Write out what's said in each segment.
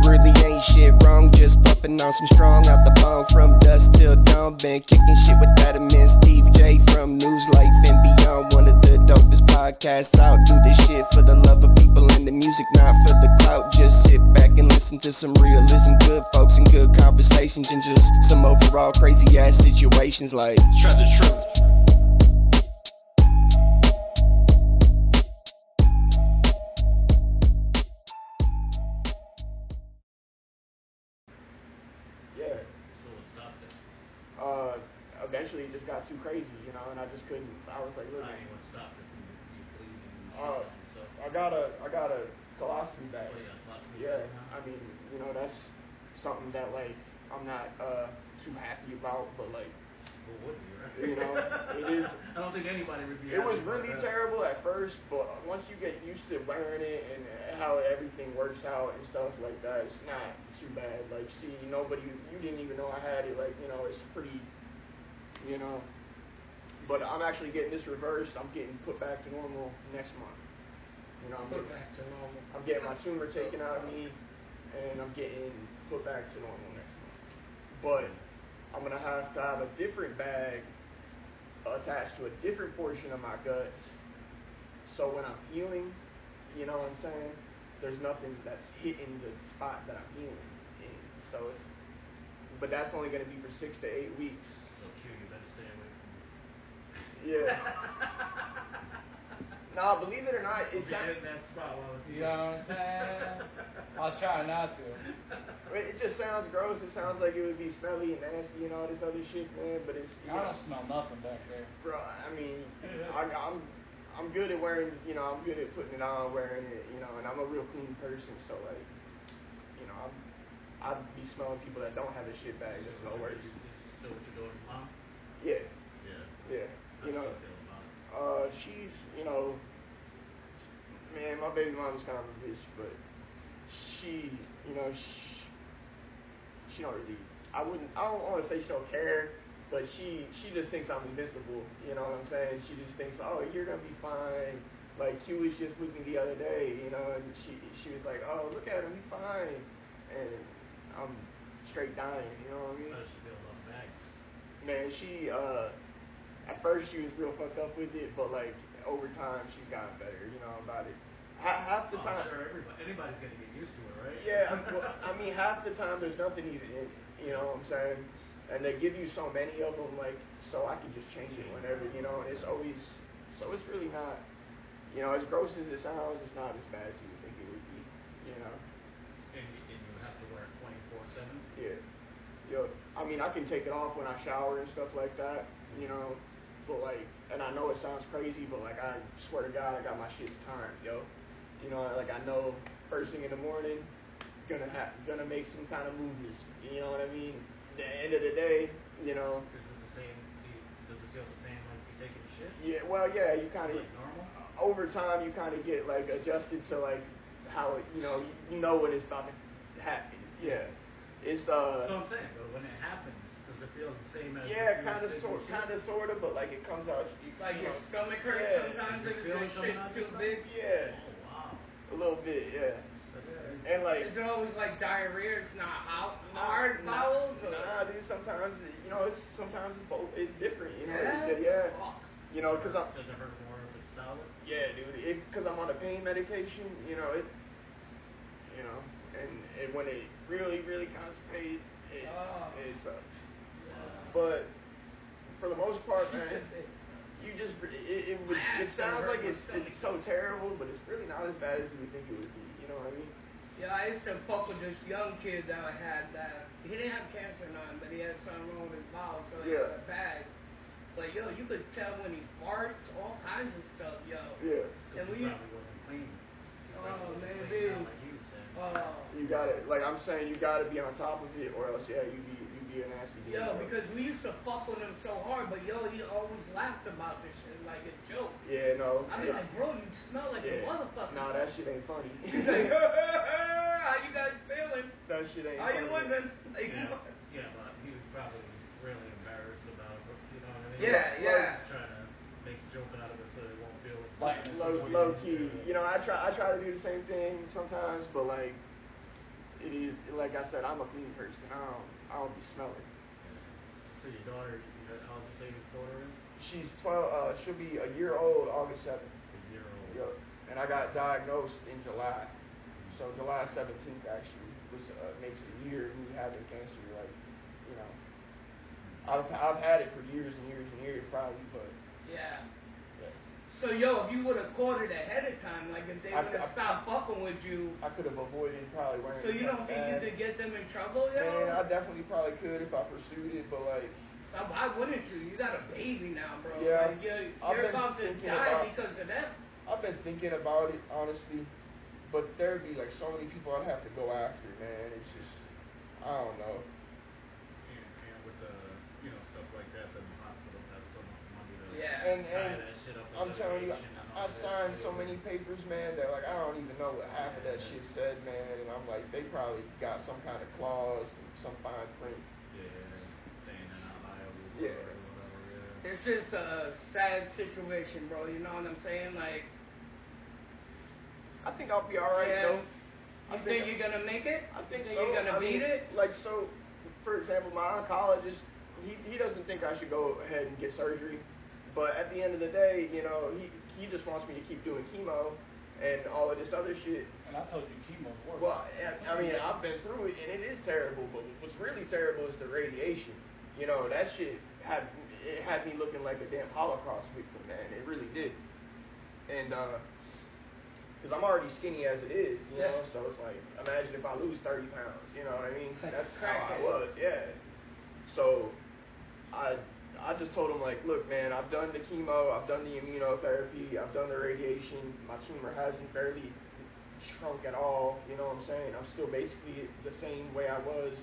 really ain't shit wrong, just puffing on some strong out the bone from dusk till dawn. Been kicking shit with that immense Steve J from News Life and Beyond. One of the dopest podcasts out. Do this shit for the love of people and the music, not for the clout. Just sit back and listen to some realism, good folks and good conversations, and just some overall crazy ass situations like Trev the Truth. Eventually it just got too crazy, you know, and I just couldn't. I was like, look, What stopped it from you bleeding? I got a colostomy bag. Oh, yeah, colostomy yeah. bag. I mean, you know, that's something that like I'm not too happy about, but like, well, would be, right? You know, it is. I don't think anybody would be. It was really terrible at first, but once you get used to wearing it and how everything works out and stuff like that, it's not too bad. Like, see, you didn't even know I had it. Like, you know, it's pretty. You know, but I'm actually getting this reversed. I'm getting put back to normal next month. You know, I'm getting my tumor taken out of me, and I'm getting put back to normal next month. But I'm gonna have to have a different bag attached to a different portion of my guts, so when I'm healing, you know what I'm saying, there's nothing that's hitting the spot that I'm healing in. So but that's only gonna be for 6 to 8 weeks. So Q, you better stay away from me. Yeah. Nah, believe it or not, it's not in that spot while it's. You know what I'm saying? I'll try not to. It just sounds gross. It sounds like it would be smelly and nasty and all this other shit, man. But it's. I don't smell nothing back there. Bro, I mean, I'm good at wearing. You know, I'm good at putting it on, wearing it. You know, and I'm a real clean person, so like, you know, I'd be smelling people that don't have a shit bag. That's no worries. Still what you're doing, Mom? Yeah. Yeah. You know, she's, you know, man, my baby mom's kind of a bitch, but she, you know, she don't really, I don't want to say she don't care, but she just thinks I'm invincible, you know what I'm saying? She just thinks, oh, you're going to be fine. Like, Q was just with me the other day, you know, and she was like, oh, look at him, he's fine. And I'm straight dying, you know what I mean? How does she feel about the bag? Man, she, at first she was real fucked up with it, but like over time she's gotten better, you know, about it. Half the time. Sure, anybody's gonna get used to it, right? Yeah, well, I mean, half the time there's nothing even in it, you know what I'm saying? And they give you so many of them, like, so I can just change it whenever, you know, and it's always, so it's really not, you know, as gross as it sounds, it's not as bad as you would think it would be, you know? And you have to wear it 24/7? Yeah. Yo, I mean, I can take it off when I shower and stuff like that, you know, but like, and I know it sounds crazy, but like, I swear to God, I got my shit timed, yo. You know, like, I know first thing in the morning, gonna make some kind of movements, you know what I mean? The end of the day, you know. Is it the same, does it feel the same like you taking shit? Yeah, well, yeah, you kind of, like normal? Over time, you kind of get like adjusted to like how it, you know when it's about to happen, yeah. It's So I'm saying, but when it happens, does it feel the same as? Yeah, kind of, sort of, but like it comes out. Like your stomach hurts sometimes if the shit too big. Yeah. Oh wow. A little bit, yeah. That's crazy. And like. Is it always like diarrhea? It's not hard bowels. Nah, dude. Sometimes sometimes it's both. It's different, you know. Yeah. You know, cause I'm. Does it hurt more if it's sour? Yeah, dude. Cause I'm on a pain medication, you know it. You know, and when it really, really constipated, it sucks. But for the most part, man, you just it sounds like it's so terrible, but it's really not as bad as you would think it would be. You know what I mean? Yeah, I used to fuck with this young kid that I had that he didn't have cancer or nothing, but he had something wrong with his bowels, so he had a bag. But yo, you could tell when he farts, all kinds of stuff, yo. Yeah. And he probably wasn't clean. Oh, maybe. You gotta, like I'm saying, you gotta be on top of it, or else, yeah, you be a nasty dude. Yo, because we used to fuck with him so hard, but yo, he always laughed about this shit like a joke. Yeah, no. I mean, like, bro, you smell like a motherfucker. Nah, that shit ain't funny. He's like, how you guys feeling? That shit ain't how funny. you living? Like, yeah, but he was probably really embarrassed about it, you know what I mean? Yeah. He's trying to make a joke out of it so they won't feel it. Low key. You know, I try to do the same thing sometimes, but like, it is, like I said, I'm a clean person. I don't be smelling. So your daughter, how old you say your daughter is? She's 12. She'll be a year old August 7th. A year old. Yep. And I got diagnosed in July. So July 17th actually makes it a year of me having cancer. Like, you know, I've had it for years and years and years probably, but yeah. So yo, if you would have caught it ahead of time, like if they would have stopped fucking with you, I could have avoided probably wearing. So you don't think you could get them in trouble, yo? Man, I definitely probably could if I pursued it, but like. So why wouldn't you? You got a baby now, bro. Yeah. Like you're about to die because of them. I've been thinking about it honestly, but there'd be like so many people I'd have to go after, man. It's just, I don't know. And with the, stuff like that, the hospitals have so much money to and tie that shit up. I'm telling you, I signed so many papers, man, that like I don't even know what half of that shit said, man. And I'm like, they probably got some kind of clause, some fine print. Yeah, saying they're not liable. Yeah. Or whatever. Yeah. It's just a sad situation, bro. You know what I'm saying? Like, I think I'll be alright, though. You think you're gonna make it? I think so. You're gonna beat it? Like, so, for example, my oncologist, he doesn't think I should go ahead and get surgery. But at the end of the day, he just wants me to keep doing chemo and all of this other shit. And I told you chemo's worse. Well, I mean, I've been through it, and it is terrible. But what's really terrible is the radiation. That shit had me looking like a damn Holocaust victim, man. It really did. And because I'm already skinny as it is, so it's like, imagine if I lose 30 pounds, you know what I mean? That's how I was, yeah. So I just told him, like, look, man, I've done the chemo, I've done the immunotherapy, I've done the radiation, my tumor hasn't barely shrunk at all, you know what I'm saying? I'm still basically the same way I was,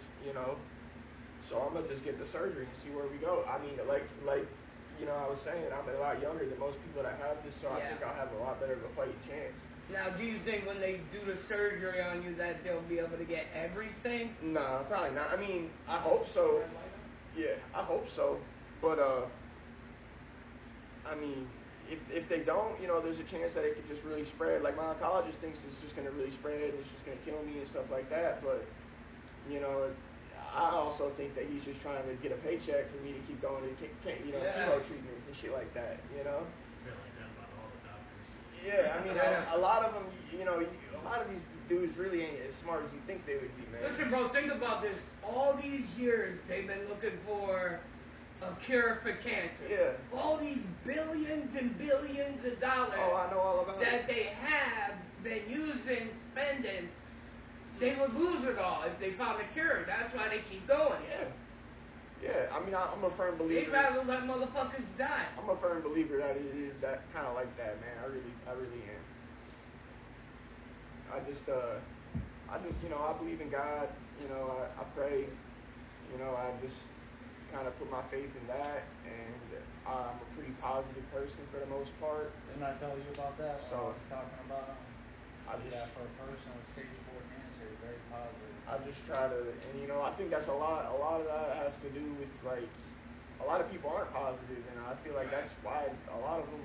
so I'm gonna just get the surgery and see where we go. I mean, like I was saying, I'm a lot younger than most people that have this, so I think I'll have a lot better of a fighting chance. Now, do you think when they do the surgery on you that they'll be able to get everything? No, probably not. I mean, I hope so. Yeah, I hope so. But I mean, if they don't, there's a chance that it could just really spread. Like my oncologist thinks it's just gonna really spread, and it's just gonna kill me and stuff like that. But I also think that he's just trying to get a paycheck for me to keep going to chemo treatments and shit like that. I feel like that about all the doctors. Yeah, I mean, a lot of them, a lot of these dudes really ain't as smart as you think they would be, man. Listen, bro, think about this. All these years, they've been looking for a cure for cancer. Yeah. All these billions and billions of dollars I know all about that they have been using, spending, they would lose it all if they found a cure. That's why they keep going. Yeah, I mean, I'm a firm believer. They'd rather let motherfuckers die. I'm a firm believer that it is that kind of like that, man. I really am. I just, I believe in God. I pray. I just kind of put my faith in that, and I'm a pretty positive person for the most part. Didn't I tell you about that when I was talking about that for a person with stage 4 cancer? Very positive. I just try to, and I think that's a lot of that has to do with, like, a lot of people aren't positive, and I feel like that's why a lot of them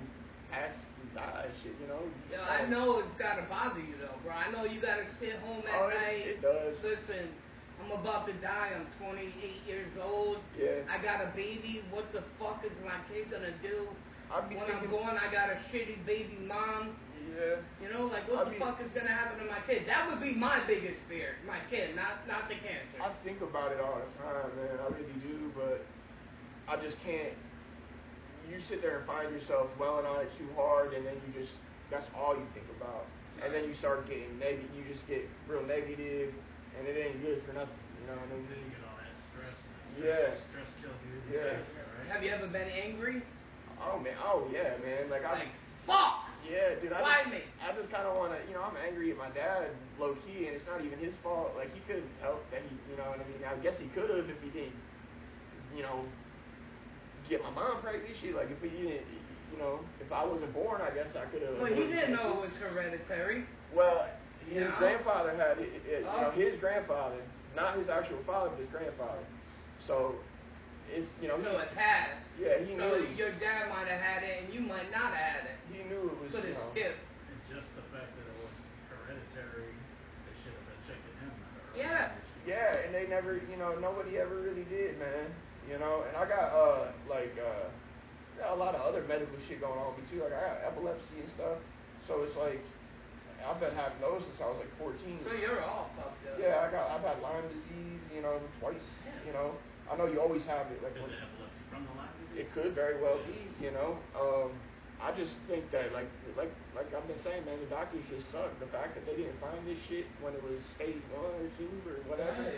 pass and die and shit, Yeah, I know it's gotta bother you though, bro. I know you gotta sit home at night. It does. Listen, I'm about to die. I'm 28 years old. Yeah. I got a baby. What the fuck is my kid gonna do? When I'm thinking, born, I got a shitty baby mom. Yeah. What the fuck is gonna happen to my kid? That would be my biggest fear. My kid, not the cancer. I think about it all the time, man. I really do, but I just can't. You sit there and find yourself dwelling on it too hard, and then that's all you think about. And then you start getting negative. You just get real negative, and it ain't good for nothing. You know what I mean? Then you get all that stress. Stress kills you. Yeah. Right? Have you ever been angry? Oh man. Oh yeah, man. Like fuck. Yeah, dude. Why me? I just kind of want to. I'm angry at my dad, low key, and it's not even his fault. Like he couldn't help that he. You know what I mean? I guess he could have if he didn't. Get my mom pregnant. Shit. Like if he didn't. If I wasn't born, I guess I could have. But he didn't know it was hereditary. Well, his grandfather had it. His grandfather, not his actual father, but his grandfather. So it's So it passed. Yeah, he knew. So your dad might have had it, and you might not have had it. He knew it was. But it's skipped. And just the fact that it was hereditary, they should have been checking him. Yeah, they never, nobody ever really did, man. And I got got a lot of other medical shit going on with me too. Like I got epilepsy and stuff. So it's like I've been having those since I was like 14. So you're all fucked up. Yeah, I've had Lyme disease, twice. I know you always have it. Like Is it epilepsy from the Lyme disease? it could very well be. I just think that like I've been saying, man, the doctors just suck. The fact that they didn't find this shit when it was stage 1 or 2 or whatever.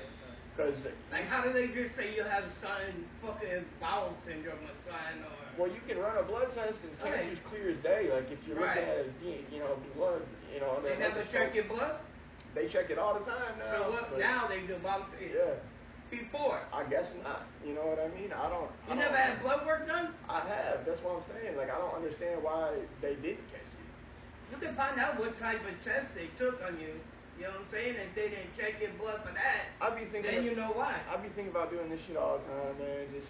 Because like, how do they just say you have some fucking bowel syndrome or something? Or well, you can run a blood test and cancer's clear as day. Like if you're looking at blood, they never check your blood. They check it all the time now. So what? Now they do. Yeah. Before. I guess not. You know what I mean? I don't. You never had blood work done? I have. That's what I'm saying. Like I don't understand why they didn't catch you. You can find out what type of test they took on you. You know what I'm saying? If they didn't check your blood for that, then you know why. I be thinking about doing this shit all the time, man. Just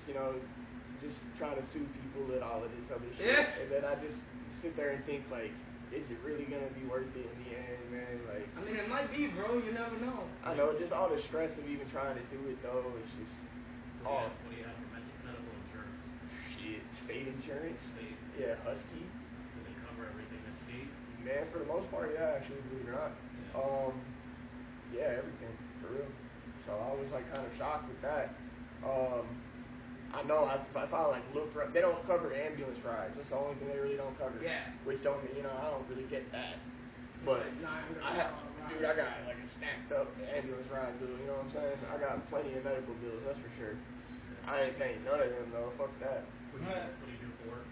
just trying to sue people and all of this other shit. Yeah. And then I just sit there and think like, is it really gonna be worth it in the end, man? Like, I mean, it might be, bro. You never know. I know, just all the stress of even trying to do it though. It's just What do you have for medical insurance? Shit, state insurance. State. Yeah, Husky. Do they cover everything that you need? Man, for the most part, yeah, actually, believe it or not. Yeah, everything, for real. So I was like kind of shocked with that. I know if I like look, they don't cover ambulance rides. That's the only thing they really don't cover. Yeah. Which don't, I don't really get that. But I got like a stacked up ambulance ride bill. You know what I'm saying? I got plenty of medical bills, that's for sure. I ain't paying none of them though. Fuck that. What do you do for work?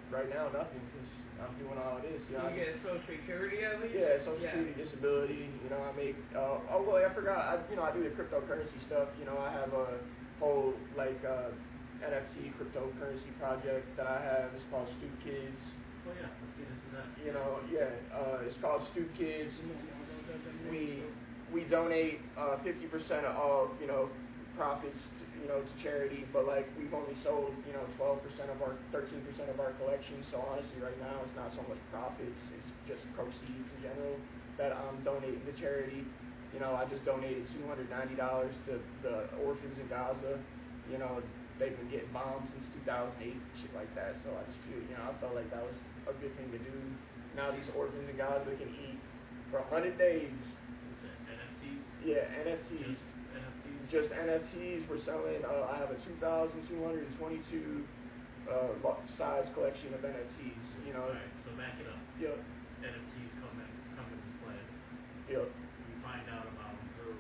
Right now nothing, because I'm doing all of this. You get Social Security at least? Yeah, Social Security, disability. I make. I forgot. I do the cryptocurrency stuff. I have a whole NFT cryptocurrency project that I have. It's called Stoop Kids. Oh yeah, let's get into that. It's called Stoop Kids. We donate 50% of all profits to charity, but we've only sold 13% of our collection. So honestly, right now it's not so much profits; it's just proceeds in general that I'm donating to charity. I just donated $290 to the orphans in Gaza. They've been getting bombed since 2008, shit like that. So I just feel, I felt like that was a good thing to do. Now these orphans in Gaza can eat for 100 days. Is it NFTs? Yeah, NFTs. Just NFTs. We're selling. I have a 2,222 size collection of NFTs. Alright, so back it up. Yep. NFTs come into play. Yep. You find out about them through.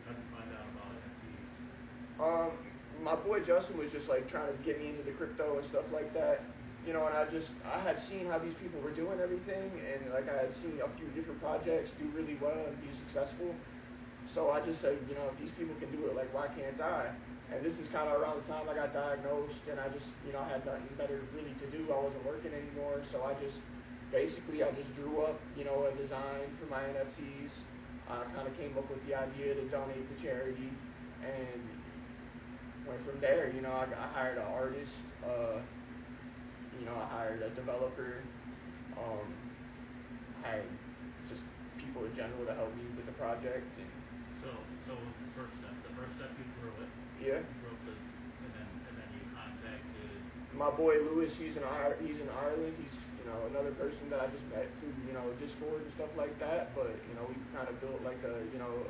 How do you find out about NFTs? My boy Justin was just trying to get me into the crypto and stuff like that. And I had seen how these people were doing everything, and I had seen a few different projects do really well and be successful. So I just said, if these people can do it, why can't I? And this is kind of around the time I got diagnosed, and I just, I had nothing better really to do. I wasn't working anymore, so I just drew up, a design for my NFTs. I kind of came up with the idea to donate to charity, and went from there. I hired an artist, I hired a developer, hired just people in general to help me with the project. And so the first step you drew it. Yeah. You drew up and then you contacted. My boy Lewis, he's in Ireland. He's another person that I just met through Discord and stuff like that. But we kind of built a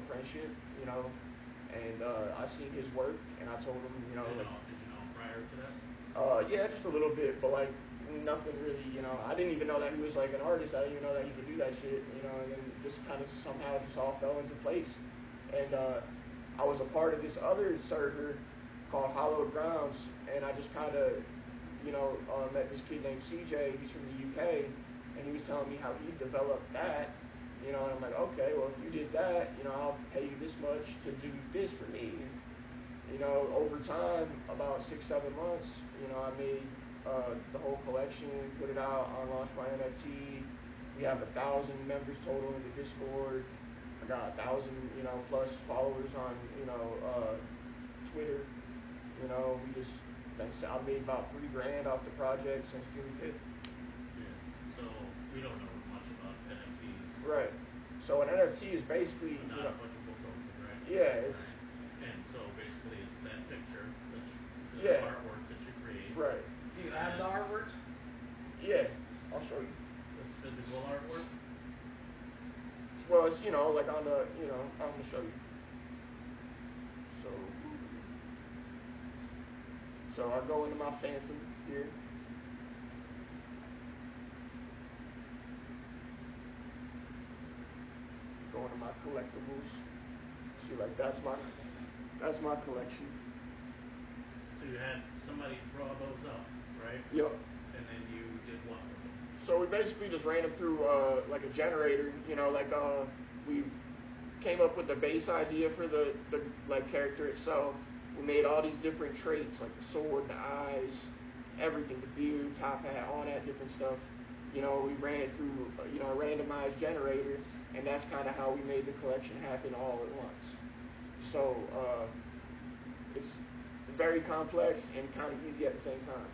friendship. And I seen his work, and I told him Did you know him prior to that? Yeah, just a little bit, but nothing really. I didn't even know that he was an artist. I didn't even know that he could do that shit. And then just kind of somehow just all fell into place. And I was a part of this other server called Hallowed Grounds, and I just kind of, met this kid named CJ. He's from the UK, and he was telling me how he developed that. And I'm like, okay, well, if you did that, I'll pay you this much to do this for me. And, over time, about 6-7 months, I made the whole collection, put it out, I launched my NFT. We have 1,000 members total in the Discord. I got 1,000, plus followers on, Twitter. I made about $3,000 off the project since June 5th. Yeah. So we don't know much about NFTs. Right. So an NFT is basically, Not a bunch of books over the Yeah, it's And so basically it's that picture, the Yeah. artwork that you create. right. Do you have the artwork? Yeah, I'll show you. It's physical artwork. Well, it's like on the I'm gonna show you. So I go into my Phantom here. Go into my collectibles. See, like that's my collection. So you had somebody draw those up, right? Yep. And then you did what with them? So we basically just ran them through like a generator. We came up with the base idea for the like character itself. We made all these different traits, like the sword, the eyes, everything, the beard, top hat, all that different stuff. We ran it through a randomized generator, and that's kind of how we made the collection happen all at once. So it's very complex and kind of easy at the same time.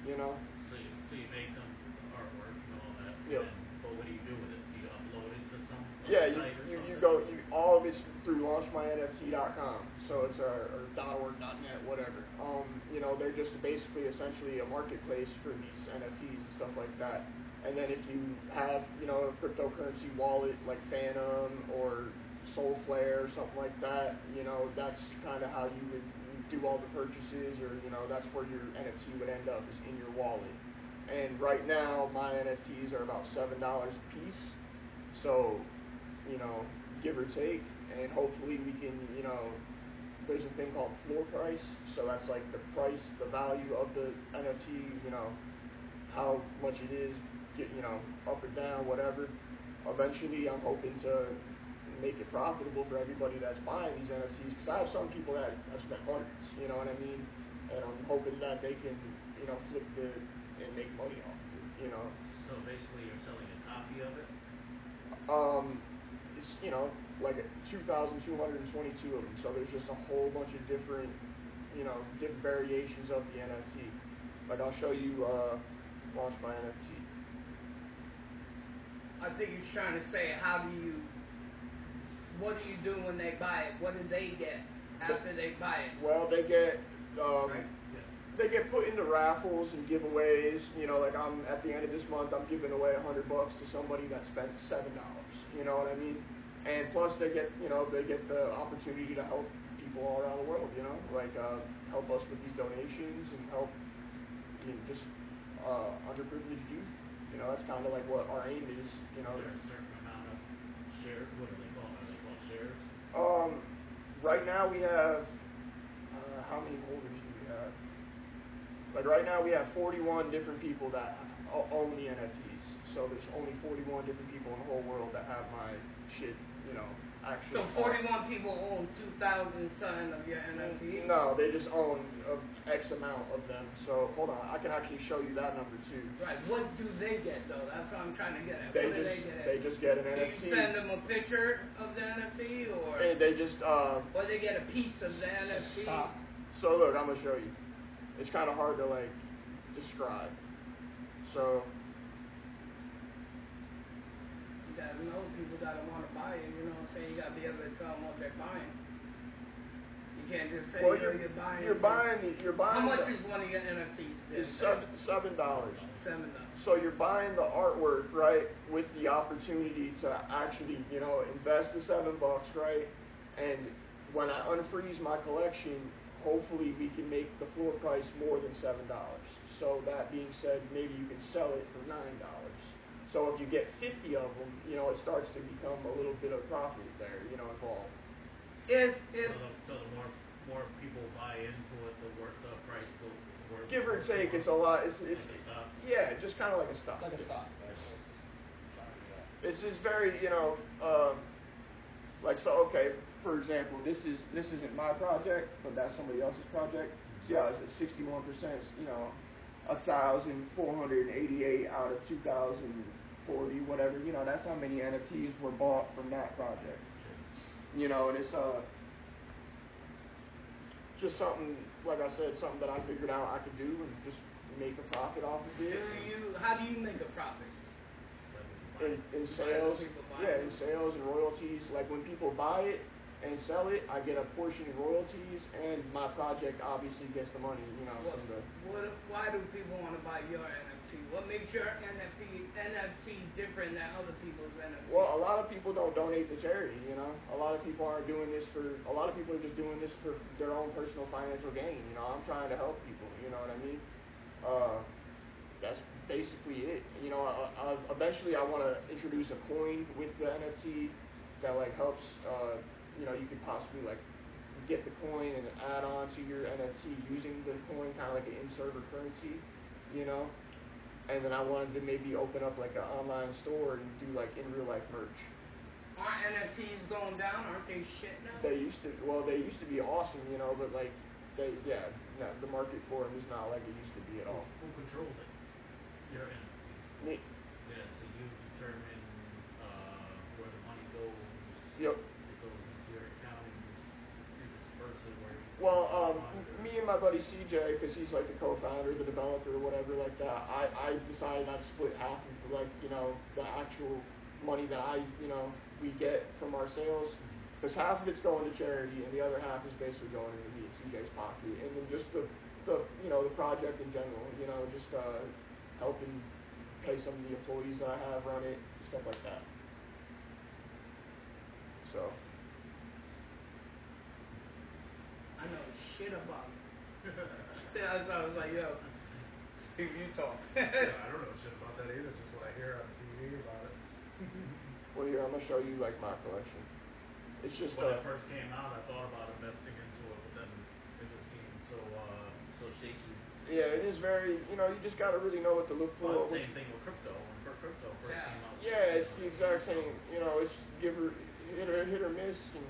So you make them artwork and all that. Yep. But what do you do with it? Do you upload it to some Yeah, site or you something? all of it's through launchmynft.com, so it's or .org.net, whatever. They're just basically essentially a marketplace for these NFTs and stuff like that. And then if you have, a cryptocurrency wallet like Phantom or Soulflare or something like that, that's kind of how you would do all the purchases, or, that's where your NFT would end up, is in your wallet. And right now, my NFTs are about $7 a piece. So, give or take, and hopefully we can, there's a thing called floor price, so that's like the price, the value of the NFT, how much it is, up or down, whatever. Eventually, I'm hoping to make it profitable for everybody that's buying these NFTs, because I have some people that have spent hundreds, you know what I mean? And I'm hoping that they can, flip it and make money off of it, So basically you're selling a copy of it? It's, like 2,222 of them, so there's just a whole bunch of different, different variations of the NFT. Like, I'll show you, launch my NFT. I think he's trying to say, what do you do when they buy it? What do they get after they buy it? Well, they get, Right? they get put into raffles and giveaways. Like at the end of this month, I'm giving away $100 to somebody that spent $7. You know what I mean? And plus, they get the opportunity to help people all around the world. Like help us with these donations and help just underprivileged youth. That's kind of like what our aim is. Is there a certain amount of shares? What do they call them? Are they called shares? Right now we have how many holders do we have? Like right now we have 41 different people that own the NFTs. So there's only 41 different people in the whole world that have my shit, actually. So 41 people own 2,000 something of your NFTs? No, they just own X amount of them. So hold on, I can actually show you that number too. Right. What do they get though? That's what I'm trying to get at. They What do just they get? They just get an Do NFT. you send them a picture of the NFT, or And they just or they get a piece of the NFT? Stop. So look, I'm gonna show you. It's kind of hard to like describe. So You gotta know people gotta want to buy it. You know what I'm saying? You gotta be able to tell them what they're buying. You can't just say, well, you're buying. How much is one of your NFTs? It's $7. $7. So you're buying the artwork, right, with the opportunity to actually, invest the $7, right? And when I unfreeze my collection, hopefully we can make the floor price more than $7. So that being said, maybe you can sell it for $9. So if you get 50 of them, it starts to become a little bit of profit there, involved. So the more people buy into it, the price will work. Give or take, it's a lot. It's like a stock. Yeah, just kind of like a stock. It's like a stock. It's just very, like, so, okay, for example, this isn't my project, but that's somebody else's project. See how it's at 61%, 1,488 out of 2,040, whatever, that's how many NFTs were bought from that project. And it's, just something, like I said, something that I figured out I could do and just make a profit off of it. How do you make a profit? In sales, in sales and royalties. Like when people buy it, and sell it, I get a portion in royalties, and my project obviously gets the money, you know, from the... Why do people want to buy your NFT? What makes your NFT different than other people's NFT? Well, a lot of people don't donate to charity, you know. A lot of people aren't doing this for... A lot of people are just doing this for their own personal financial gain, you know. I'm trying to help people, you know what I mean? That's basically it. You know, eventually I want to introduce a coin with the NFT that, like, helps... you know, you could possibly like get the coin and add on to your NFT using the coin, kind of like an in-server currency, you know. And then I wanted to maybe open up like an online store and do like in real life merch. Aren't NFTs going down? Aren't they shit now? They used to be awesome, you know, but like the market for them is not like it used to be at all. Who controls it? Your NFT. Me. Yeah, so you determine where the money goes. Yep. Well, me and my buddy CJ, because he's like the co-founder, the developer, or whatever like that, I decided I'd split half of like, you know, the actual money that we get from our sales, because half of it's going to charity and the other half is basically going into me and CJ's pocket, and then just the you know, the project in general, you know, just helping pay some of the employees that I have run it, stuff like that. So. I know shit about it. I was like, yo, you talk. Yeah, I don't know shit about that either, just what I hear on TV about it. Well, here, I'm going to show you, like, my collection. It's just, when it first came out, I thought about investing into it, but then it just seemed so shaky. Yeah, it is very, you know, you just got to really know what to look for. Well, same thing with crypto. When crypto first came out. Yeah, it's the exact same, you know, it's hit or miss, and,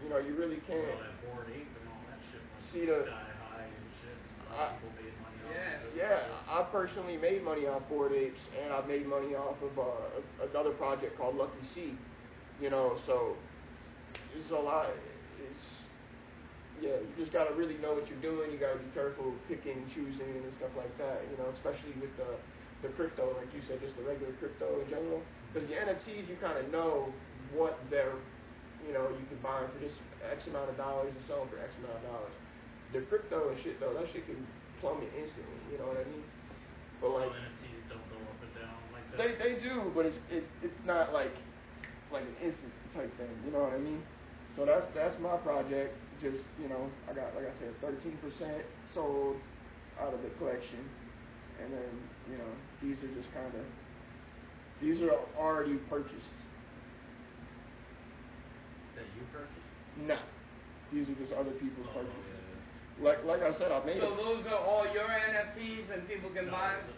you know, you really can't. Well, that Bored Ape and all that shit went sky high and shit. A lot of people made money off of it. Yeah, I personally made money off Bored Apes, and I've made money off of another project called Lucky C. You know, so it's a lot. You just got to really know what you're doing. You got to be careful picking, choosing, and stuff like that. You know, especially with the crypto, like you said, just the regular crypto in general. Because the NFTs, you kind of know what they're. You know, you can buy them for this X amount of dollars and sell them for X amount of dollars. The crypto and shit, though, that shit can plummet instantly. You know what I mean? But like, NFTs don't go up and down like that. They do, but it's not like an instant type thing. You know what I mean? So that's my project. Just, you know, I got, like I said, 13% sold out of the collection, and then, you know, these are already purchased. That you purchased? No, these are just other people's purchases. Yeah. Like I said, I made So those are all your NFTs, and people can buy them?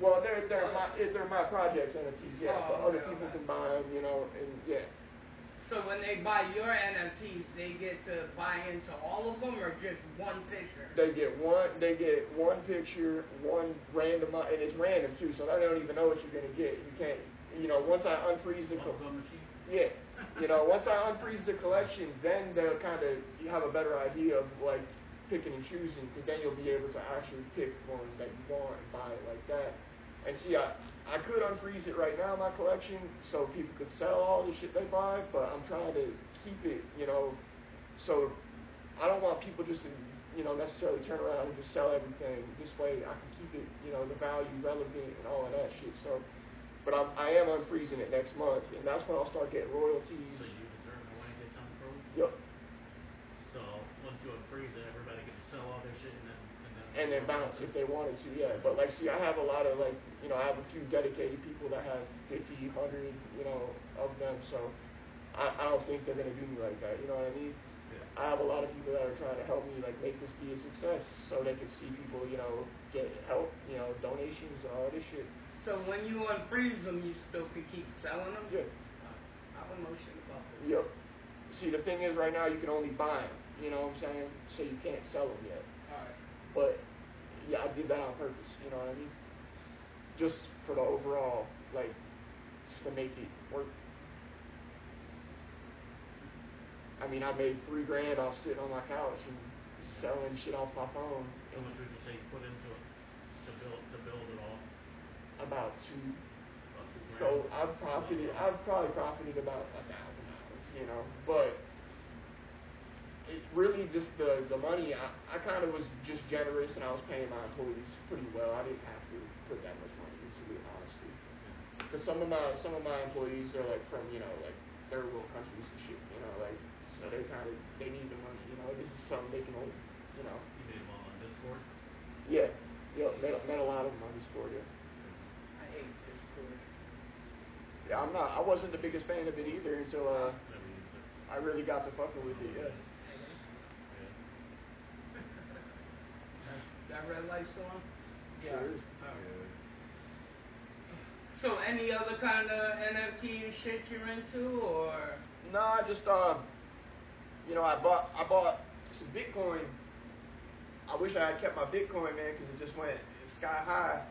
Well, they're my projects NFTs, yeah. But other people can buy them, you know, and yeah. So when they buy your NFTs, they get to buy into all of them, or just one picture? They get one picture, one random, and it's random too. So they don't even know what you're gonna get. You can't, you know, once I unfreeze the yeah, you know, once I unfreeze the collection, then they'll you have a better idea of like picking and choosing, because then you'll be able to actually pick one that you want and buy it like that. And see, I could unfreeze it right now in my collection so people could sell all the shit they buy, but I'm trying to keep it, you know, so I don't want people just to, you know, necessarily turn around and just sell everything. This way I can keep it, you know, the value relevant and all of that shit. So, but I am unfreezing it next month, and that's when I'll start getting royalties. So you determine when it gets unfrozen? Yep. So once you unfreeze it, everybody can sell all their shit and then bounce if they wanted to, yeah. But like, see, I have a lot of like, you know, I have a few dedicated people that have 50, 100, you know, of them. So I don't think they're gonna do me like that. You know what I mean? Yeah. I have a lot of people that are trying to help me like make this be a success, so they can see people, you know, get help, you know, donations and all this shit. So when you unfreeze them, you still can keep selling them? Yeah. I don't know shit about this. Yep. See, the thing is, right now you can only buy them. You know what I'm saying? So you can't sell them yet. Alright. But yeah, I did that on purpose. You know what I mean? Just for the overall, like, just to make it work. I mean, I made $3,000 off sitting on my couch and selling shit off my phone. How much would you say you put into it to build it all? About $2,000. So I've probably profited about $1,000, you know. But it really just the money. I kind of was just generous, and I was paying my employees pretty well. I didn't have to put that much money into it, honestly. Because some of my employees are like from like third world countries and shit. Like so they need the money. This is something they can only You made them all on Discord? Yeah. Met a lot of them on Discord. Yeah. I hate Discord. Yeah, I wasn't the biggest fan of it either until Never used it. I really got to fucking with it. Yeah. That red light still on? Sure is. So any other kind of NFT shit you're into, or? No, I just I bought some Bitcoin. I wish I had kept my Bitcoin, man, because it just went sky high,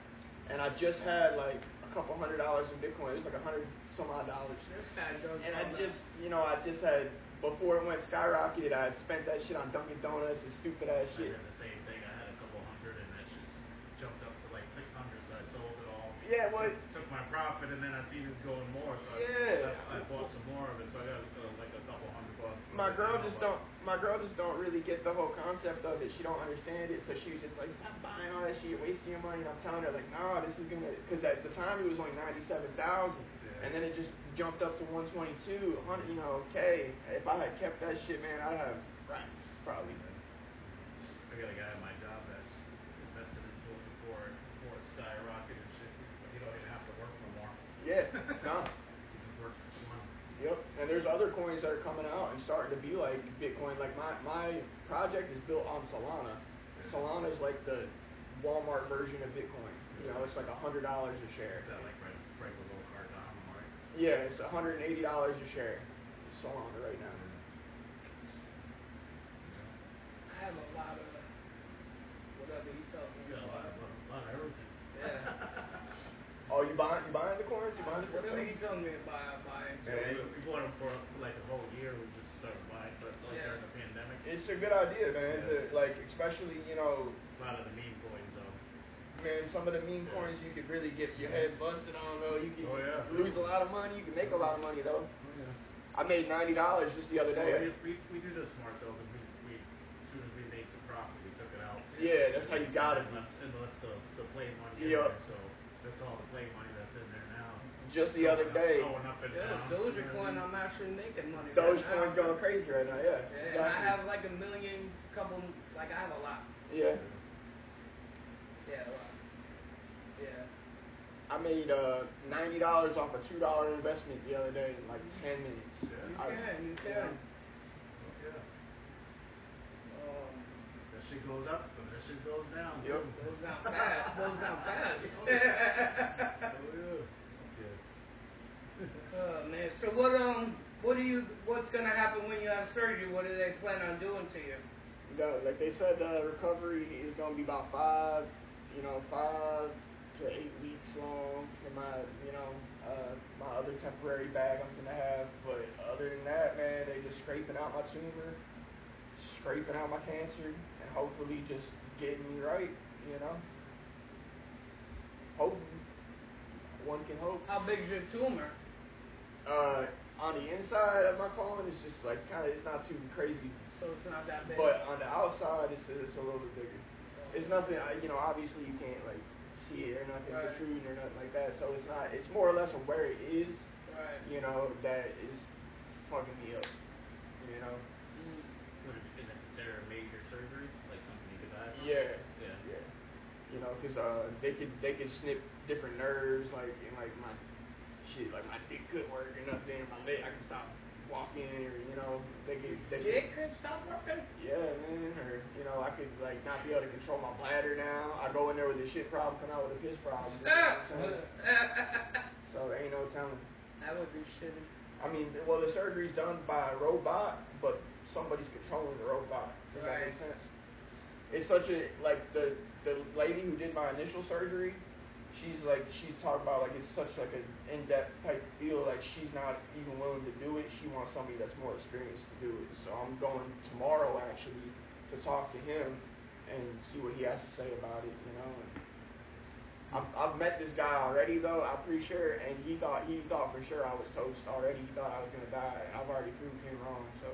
and I just had like a couple $100 in Bitcoin. It was like $100 some odd. This guy does. And I just had, before it went skyrocketed, I had spent that shit on Dunkin' Donuts and stupid ass I shit. did the same thing. I had a couple hundred, and that just jumped up to like 600, so I sold it all. Yeah, well, Took my profit, and then I seen it going more, so I bought some more of it. So I got like a couple $100. My girl just don't really get the whole concept of it. She don't understand it, so she was just like, stop buying all that shit, you're wasting your money. And I'm telling her like, nah, this is gonna, because at the time it was only 97,000, and then it just jumped up to 122. Okay, if I had kept that shit, man, I'd have racks probably. I got a guy at my job that's invested into it before it skyrocketed and shit. But he don't even have to work no more. Yeah, no. He just works for fun. Yep, and there's other coins that are coming out and starting to be like Bitcoin. Like my project is built on Solana. Solana is like the Walmart version of Bitcoin. It's like $100 a share. Is that like right below Cardano, right? Yeah, it's $180 a share. Solana right now. I have a lot of whatever he tells me. You got a lot of everything. Yeah. Oh, you buying the coins? You buying the crypto? Whatever he tells me to buy, I buy it. Yeah, we bought them for like a whole year. We just started buying, but during the pandemic. It's a good idea, man. Like especially A lot of the meme coins though. Man, some of the meme coins you could really get your head busted on though. You can lose a lot of money. You can make a lot of money though. I made $90 just the other day. We do this smart though, because we as soon as we made some profit, we took it out. Yeah, that's how you got it. And left the play money in Yep. there, so that's all the play money that's in there now. Just the other day. Going up and down. Dogecoin, I'm actually making money. Dogecoin's going crazy right now, yeah. And I have like a million, I have a lot. Yeah. Yeah, a lot. Yeah. I made $90 off a $2 investment the other day in like 10 minutes. You can. That shit goes up, but that shit goes down. Yep. Goes down fast. Oh man. So what's gonna happen when you have surgery? What do they plan on doing to you? Like they said, recovery is gonna be about 5 to 8 weeks long for my my other temporary bag I'm gonna have. But other than that, man, they just scraping out my tumor, scraping out my cancer, and hopefully just getting me right. Hopefully, one can hope. How big is your tumor? On the inside of my colon, it's just like it's not too crazy. So it's not that big. But on the outside, it's a little bit bigger. It's nothing. Obviously you can't like see it or nothing protruding or nothing like that. So it's not. It's more or less of where it is. Right. That is fucking me up. Is there a major surgery, like something you could die from? Yeah. Yeah. Because they could snip different nerves, like my shit, like my dick couldn't work or nothing. My leg, I could stop walking, or they could stop working. Yeah, man. Or I could like not be able to control my bladder now. I go in there with a shit problem, come out with a piss problem. So there ain't no telling. That would be shitty. I mean, well, the surgery's done by a robot, but somebody's controlling the robot. Does that make sense? It's such a the lady who did my initial surgery. She's talking about it's such like an in-depth type field. Like she's not even willing to do it. She wants somebody that's more experienced to do it. So I'm going tomorrow actually to talk to him and see what he has to say about it. I've met this guy already though. I'm pretty sure, and he thought for sure I was toast already. He thought I was gonna die. I've already proved him wrong. So